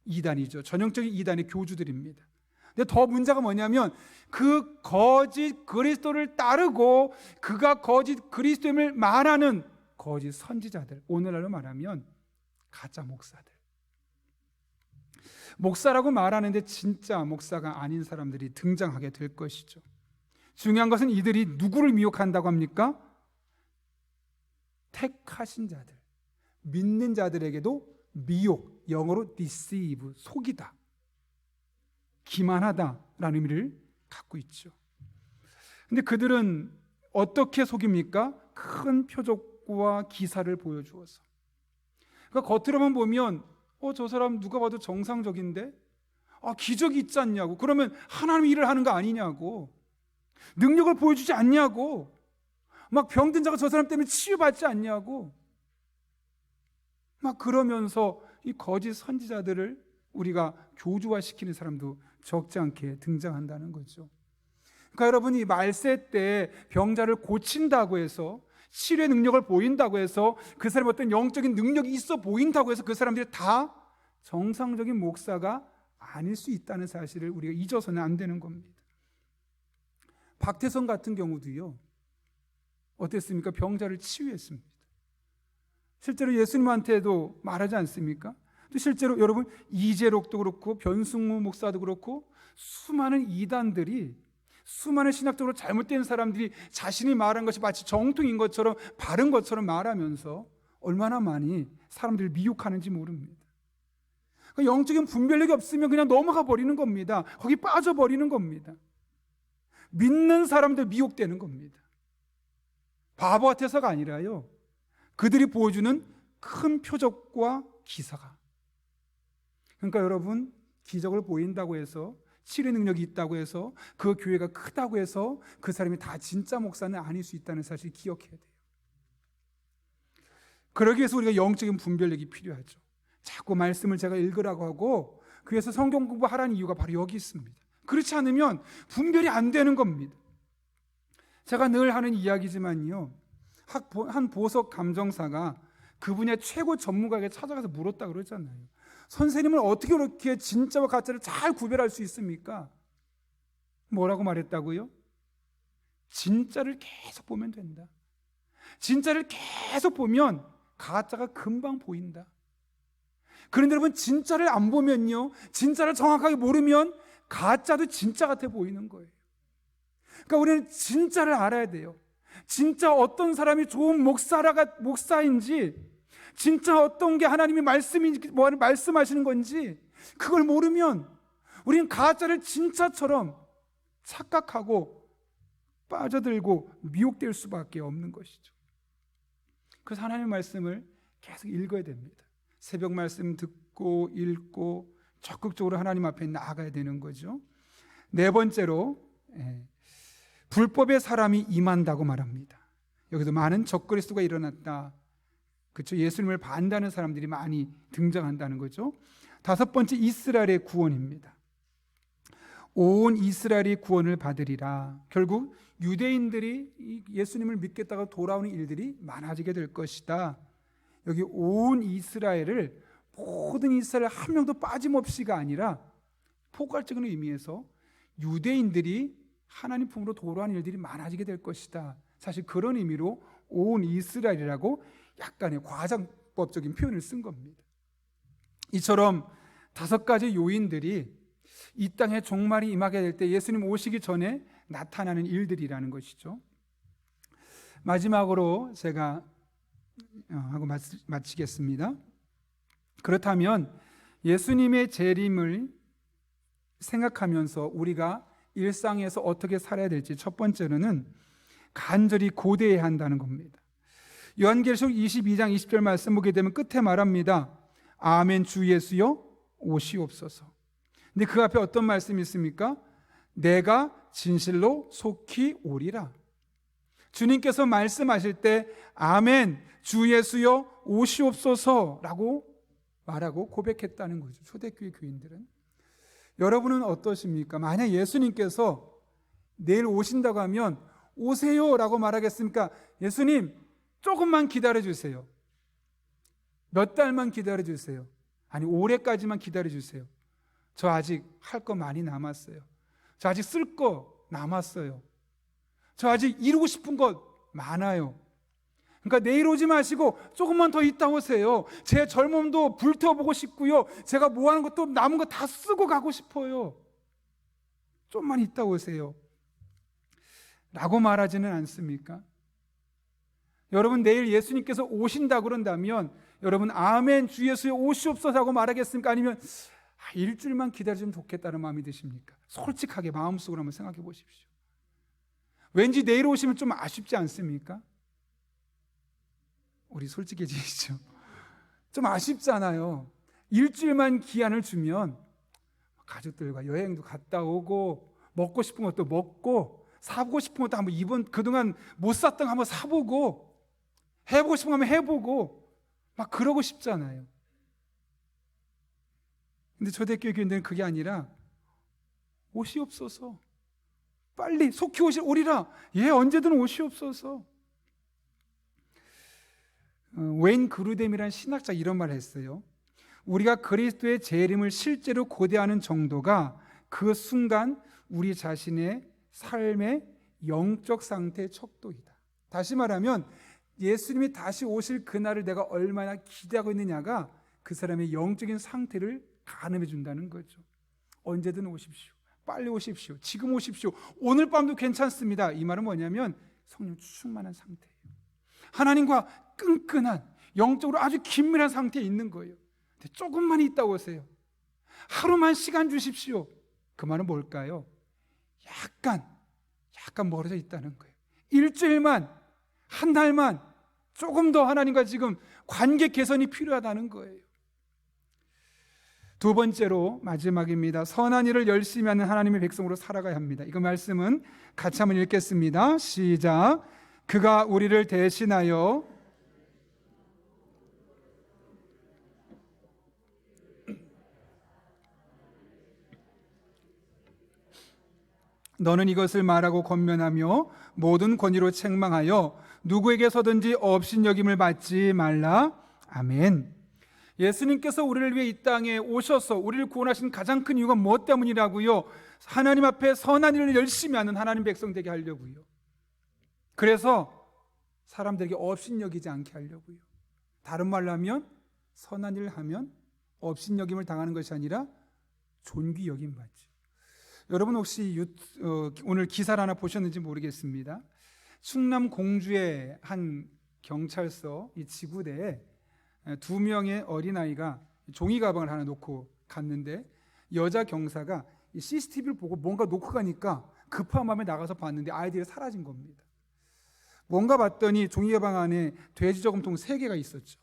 이단이죠. 전형적인 이단의 교주들입니다. 근데 더 문제가 뭐냐면 그 거짓 그리스도를 따르고 그가 거짓 그리스도임을 말하는 거짓 선지자들, 오늘날로 말하면 가짜 목사들. 목사라고 말하는데 진짜 목사가 아닌 사람들이 등장하게 될 것이죠. 중요한 것은 이들이 누구를 미혹한다고 합니까? 택하신 자들, 믿는 자들에게도 미혹, 영어로 deceive, 속이다, 기만하다라는 의미를 갖고 있죠. 근데 그들은 어떻게 속입니까? 큰 표적과 기사를 보여주어서. 그러니까 겉으로만 보면 저 사람 누가 봐도 정상적인데 기적이 있지 않냐고, 그러면 하나님 일을 하는 거 아니냐고, 능력을 보여주지 않냐고, 막 병든 자가 저 사람 때문에 치유받지 않냐고, 막 그러면서 이 거짓 선지자들을 우리가 교주화시키는 사람도 적지 않게 등장한다는 거죠. 그러니까 여러분, 이 말세 때 병자를 고친다고 해서, 치료의 능력을 보인다고 해서, 그 사람이 어떤 영적인 능력이 있어 보인다고 해서 그 사람들이 다 정상적인 목사가 아닐 수 있다는 사실을 우리가 잊어서는 안 되는 겁니다. 박태선 같은 경우도요, 어땠습니까? 병자를 치유했습니다. 실제로 예수님한테도 말하지 않습니까? 또 실제로 여러분, 이재록도 그렇고 변승무 목사도 그렇고 수많은 이단들이, 수많은 신학적으로 잘못된 사람들이 자신이 말한 것이 마치 정통인 것처럼, 바른 것처럼 말하면서 얼마나 많이 사람들을 미혹하는지 모릅니다. 영적인 분별력이 없으면 그냥 넘어가 버리는 겁니다. 거기 빠져버리는 겁니다. 믿는 사람들 미혹되는 겁니다. 바보 같아서가 아니라요, 그들이 보여주는 큰 표적과 기사가. 그러니까 여러분, 기적을 보인다고 해서, 치료 능력이 있다고 해서, 그 교회가 크다고 해서 그 사람이 다 진짜 목사는 아닐 수 있다는 사실을 기억해야 돼요. 그러기 위해서 우리가 영적인 분별력이 필요하죠. 자꾸 말씀을 제가 읽으라고 하고 그래서 성경 공부하라는 이유가 바로 여기 있습니다. 그렇지 않으면 분별이 안 되는 겁니다. 제가 늘 하는 이야기지만요, 한 보석 감정사가 그분의 최고 전문가에게 찾아가서 물었다 그러잖아요. 선생님은 어떻게 그렇게 진짜와 가짜를 잘 구별할 수 있습니까? 뭐라고 말했다고요? 진짜를 계속 보면 된다. 진짜를 계속 보면 가짜가 금방 보인다. 그런데 여러분, 진짜를 안 보면요, 진짜를 정확하게 모르면 가짜도 진짜 같아 보이는 거예요. 그러니까 우리는 진짜를 알아야 돼요. 진짜 어떤 사람이 좋은 목사인지, 진짜 어떤 게 하나님이 말씀하시는 건지 그걸 모르면 우리는 가짜를 진짜처럼 착각하고 빠져들고 미혹될 수밖에 없는 것이죠. 그래서 하나님의 말씀을 계속 읽어야 됩니다. 새벽 말씀 듣고 읽고 적극적으로 하나님 앞에 나아가야 되는 거죠. 네 번째로, 불법의 사람이 임한다고 말합니다. 여기서 많은 적그리스도가 일어났다. 그렇죠? 예수님을 반대하는 사람들이 많이 등장한다는 거죠. 다섯 번째, 이스라엘의 구원입니다. 온 이스라엘이 구원을 받으리라. 결국 유대인들이 예수님을 믿겠다고 돌아오는 일들이 많아지게 될 것이다. 여기 온 이스라엘을, 모든 이스라엘 한 명도 빠짐없이가 아니라 포괄적인 의미에서 유대인들이 하나님 품으로 돌아오는 일들이 많아지게 될 것이다. 사실 그런 의미로 온 이스라엘이라고 약간의 과장법적인 표현을 쓴 겁니다. 이처럼 다섯 가지 요인들이 이 땅에 종말이 임하게 될 때 예수님 오시기 전에 나타나는 일들이라는 것이죠. 마지막으로 제가 하고 마치겠습니다. 그렇다면 예수님의 재림을 생각하면서 우리가 일상에서 어떻게 살아야 될지, 첫 번째로는 간절히 고대해야 한다는 겁니다. 요한계시록 22장 20절 말씀 보게 되면 끝에 말합니다. 아멘, 주 예수여 오시옵소서. 근데 그 앞에 어떤 말씀이 있습니까? 내가 진실로 속히 오리라. 주님께서 말씀하실 때 아멘, 주 예수여 오시옵소서라고 말하고 고백했다는 거죠. 초대교회 교인들은. 여러분은 어떠십니까? 만약 예수님께서 내일 오신다고 하면 오세요라고 말하겠습니까? 예수님 조금만 기다려주세요. 몇 달만 기다려주세요. 아니 올해까지만 기다려주세요. 저 아직 할 거 많이 남았어요. 저 아직 쓸 거 남았어요. 저 아직 이루고 싶은 것 많아요. 그러니까 내일 오지 마시고 조금만 더 있다 오세요. 제 젊음도 불태워보고 싶고요, 제가 뭐 하는 것도 남은 거 다 쓰고 가고 싶어요. 좀만 있다 오세요 라고 말하지는 않습니까? 여러분, 내일 예수님께서 오신다고 그런다면 여러분 아멘 주 예수여 오시옵소서라고 말하겠습니까? 아니면 일주일만 기다려주면 좋겠다는 마음이 드십니까? 솔직하게 마음속으로 한번 생각해 보십시오. 왠지 내일 오시면 좀 아쉽지 않습니까? 우리 솔직해지시죠? 좀 아쉽잖아요. 일주일만 기한을 주면 가족들과 여행도 갔다 오고, 먹고 싶은 것도 먹고, 사고 싶은 것도 한번 이번 그동안 못 샀던 거 한번 사보고, 해보고 싶은 거 한번 해보고 막 그러고 싶잖아요. 근데 초대교회 교인들은 그게 아니라 오시옵소서, 빨리 속히 오리라. 예, 언제든 오시옵소서. 웨인 그루뎀이라는 신학자 이런 말을 했어요. 우리가 그리스도의 재림을 실제로 고대하는 정도가 그 순간 우리 자신의 삶의 영적 상태의 척도이다. 다시 말하면 예수님이 다시 오실 그날을 내가 얼마나 기대하고 있느냐가 그 사람의 영적인 상태를 가늠해 준다는 거죠. 언제든 오십시오. 빨리 오십시오. 지금 오십시오. 오늘 밤도 괜찮습니다. 이 말은 뭐냐면 성령 충만한 상태예요. 하나님과 끈끈한, 영적으로 아주 긴밀한 상태에 있는 거예요. 근데 조금만 있다 오세요. 하루만 시간 주십시오. 그 말은 뭘까요? 약간 멀어져 있다는 거예요. 일주일만, 한 달만 조금 더 하나님과 지금 관계 개선이 필요하다는 거예요. 두 번째로 마지막입니다. 선한 일을 열심히 하는 하나님의 백성으로 살아가야 합니다. 이거 말씀은 같이 한번 읽겠습니다. 시작. 그가 우리를 대신하여 너는 이것을 말하고 권면하며 모든 권위로 책망하여 누구에게서든지 업신여김을 받지 말라. 아멘. 예수님께서 우리를 위해 이 땅에 오셔서 우리를 구원하신 가장 큰 이유가 무엇 때문이라고요? 하나님 앞에 선한 일을 열심히 하는 하나님 백성 되게 하려고요. 그래서 사람들에게 업신여기지 않게 하려고요. 다른 말로 하면 선한 일을 하면 업신여김을 당하는 것이 아니라 존귀여김 받죠. 여러분 혹시 오늘 기사를 하나 보셨는지 모르겠습니다. 충남 공주의 한 경찰서 이 지구대에 2명의 어린아이가 종이 가방을 하나 놓고 갔는데 여자 경사가 이 CCTV를 보고 뭔가 놓고 가니까 급한 마음에 나가서 봤는데 아이들이 사라진 겁니다. 뭔가 봤더니 종이 가방 안에 돼지 저금통 3개가 있었죠.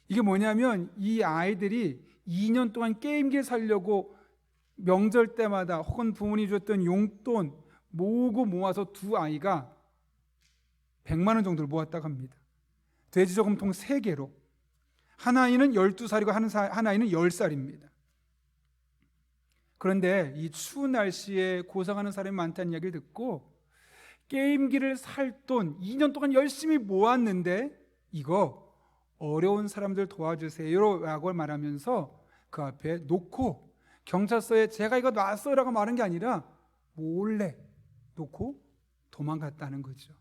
이게 뭐냐면 이 아이들이 2년 동안 게임기를 사려고 명절 때마다 혹은 부모님이 줬던 용돈 모으고 모아서 두 아이가 100만 원 정도를 모았다고 합니다. 돼지 저금통 3개로. 한 아이는 12살이고 한 아이는 10살입니다. 그런데 이 추운 날씨에 고생하는 사람이 많다는 이야기를 듣고 게임기를 살 돈 2년 동안 열심히 모았는데 이거 어려운 사람들 도와주세요 라고 말하면서 그 앞에 놓고 경찰서에 제가 이거 놨어라고 말한 게 아니라 몰래 놓고 도망갔다는 거죠.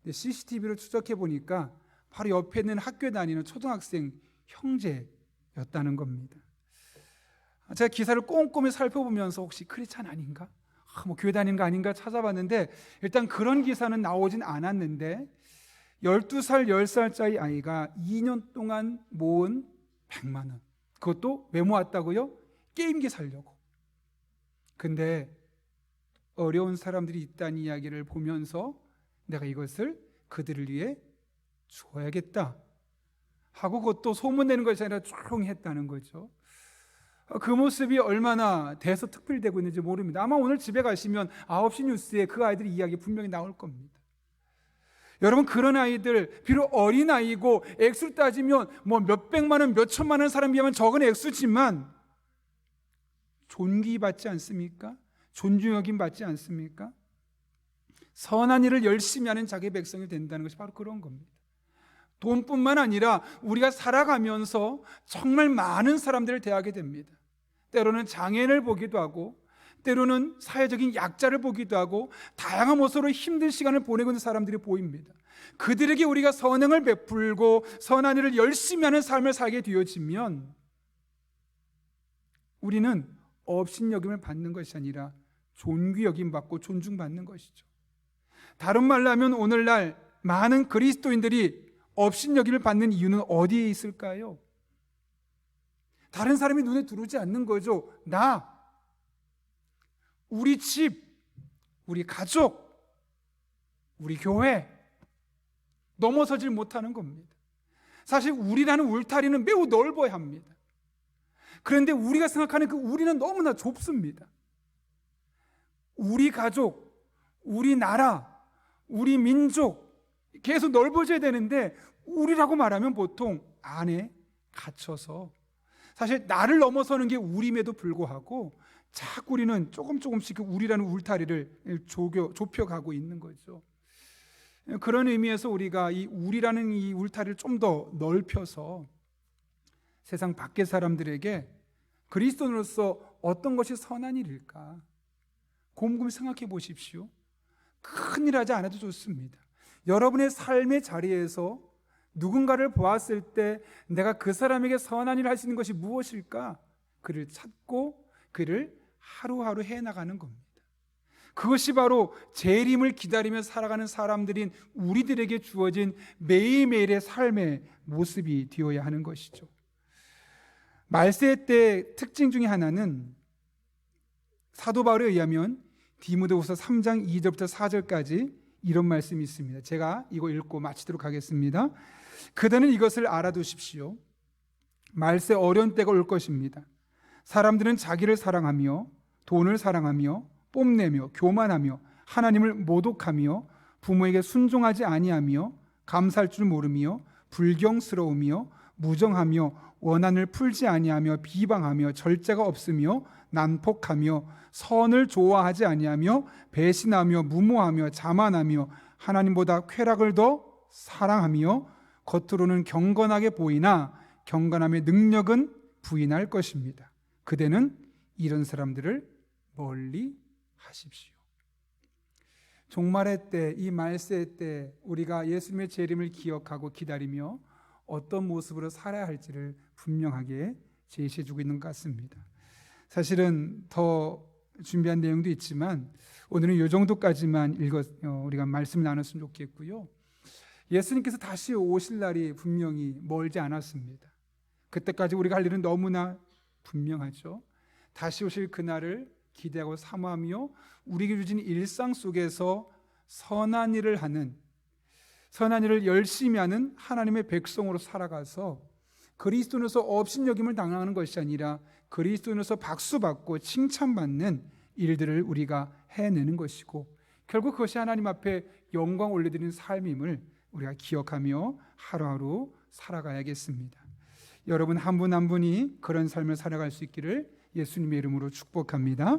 근데 CCTV를 추적해 보니까 바로 옆에 있는 학교에 다니는 초등학생 형제였다는 겁니다. 제가 기사를 꼼꼼히 살펴보면서 혹시 크리스찬 아닌가? 뭐 교회 다니는 거 아닌가 찾아봤는데 일단 그런 기사는 나오진 않았는데 12살, 10살짜리 아이가 2년 동안 모은 100만 원. 그것도 왜 모았다고요? 게임기 사려고. 근데 어려운 사람들이 있다는 이야기를 보면서 내가 이것을 그들을 위해 줘야겠다 하고 그것도 소문내는 것이 아니라 조용히 했다는 거죠. 그 모습이 얼마나 대서특필되고 있는지 모릅니다. 아마 오늘 집에 가시면 9시 뉴스에 그 아이들의 이야기 분명히 나올 겁니다. 여러분 그런 아이들 비록 어린아이고 액수를 따지면 뭐 몇백만 원, 몇천만 원 사람 비하면 적은 액수지만 존귀받지 않습니까? 존중여김 받지 않습니까? 선한 일을 열심히 하는 자기 백성이 된다는 것이 바로 그런 겁니다. 돈뿐만 아니라 우리가 살아가면서 정말 많은 사람들을 대하게 됩니다. 때로는 장애인을 보기도 하고 때로는 사회적인 약자를 보기도 하고 다양한 모습으로 힘든 시간을 보내고 있는 사람들이 보입니다. 그들에게 우리가 선행을 베풀고 선한 일을 열심히 하는 삶을 살게 되어지면 우리는 업신여김을 받는 것이 아니라 존귀여김 받고 존중받는 것이죠. 다른 말로 하면 오늘날 많은 그리스도인들이 업신여김을 받는 이유는 어디에 있을까요? 다른 사람이 눈에 들어오지 않는 거죠. 우리 집, 우리 가족, 우리 교회 넘어서질 못하는 겁니다. 사실 우리라는 울타리는 매우 넓어야 합니다. 그런데 우리가 생각하는 그 우리는 너무나 좁습니다. 우리 가족, 우리 나라, 우리 민족 계속 넓어져야 되는데 우리라고 말하면 보통 안에 갇혀서 사실 나를 넘어서는 게 우림에도 불구하고 자꾸 우리는 조금씩 우리라는 울타리를 좁혀가고 있는 거죠. 그런 의미에서 우리가 이 우리라는 이 울타리를 좀 더 넓혀서 세상 밖의 사람들에게 그리스도인으로서 어떤 것이 선한 일일까 곰곰이 생각해 보십시오. 큰일 하지 않아도 좋습니다. 여러분의 삶의 자리에서 누군가를 보았을 때 내가 그 사람에게 선한 일을 할 수 있는 것이 무엇일까? 그를 찾고 그를 하루하루 해나가는 겁니다. 그것이 바로 재림을 기다리며 살아가는 사람들인 우리들에게 주어진 매일매일의 삶의 모습이 되어야 하는 것이죠. 말세 때 특징 중에 하나는 사도 바울에 의하면 디모데후서 3장 2절부터 4절까지 이런 말씀이 있습니다. 제가 이거 읽고 마치도록 하겠습니다. 그대는 이것을 알아두십시오. 말세 어려운 때가 올 것입니다. 사람들은 자기를 사랑하며 돈을 사랑하며 뽐내며 교만하며 하나님을 모독하며 부모에게 순종하지 아니하며 감사할 줄 모르며 불경스러우며 무정하며 원한을 풀지 아니하며 비방하며 절제가 없으며 난폭하며 선을 좋아하지 아니하며 배신하며 무모하며 자만하며 하나님보다 쾌락을 더 사랑하며 겉으로는 경건하게 보이나 경건함의 능력은 부인할 것입니다. 그대는 이런 사람들을 멀리 하십시오. 종말의 때, 이 말세 때 우리가 예수님의 재림을 기억하고 기다리며 어떤 모습으로 살아야 할지를 분명하게 제시해주고 있는 것 같습니다. 사실은 더 준비한 내용도 있지만 오늘은 이 정도까지만 우리가 말씀을 나눴으면 좋겠고요. 예수님께서 다시 오실 날이 분명히 멀지 않았습니다. 그때까지 우리가 할 일은 너무나 분명하죠. 다시 오실 그날을 기대하고 사모하며 우리에게 주신 일상 속에서 선한 일을 열심히 하는 하나님의 백성으로 살아가서 그리스도인으로서 업신여김을 당하는 것이 아니라 그리스도인으로서 박수받고 칭찬받는 일들을 우리가 해내는 것이고, 결국 그것이 하나님 앞에 영광 올려드리는 삶임을 우리가 기억하며 하루하루 살아가야겠습니다. 여러분 한 분 한 분이 그런 삶을 살아갈 수 있기를 예수님의 이름으로 축복합니다.